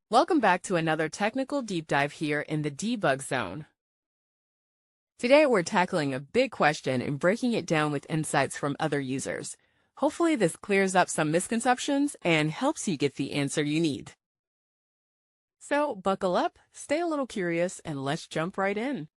Welcome back to another technical deep dive here in the debug zone. Today we're tackling a big question and breaking it down with insights from other users. Hopefully this clears up some misconceptions and helps you get the answer you need. So buckle up, stay a little curious, and let's jump right in.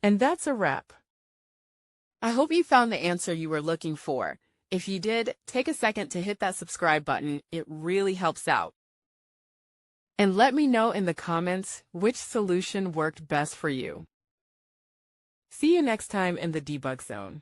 And that's a wrap. I hope you found the answer you were looking for. If you did, take a second to hit that subscribe button. It really helps out. And let me know in the comments which solution worked best for you. See you next time in the debug zone.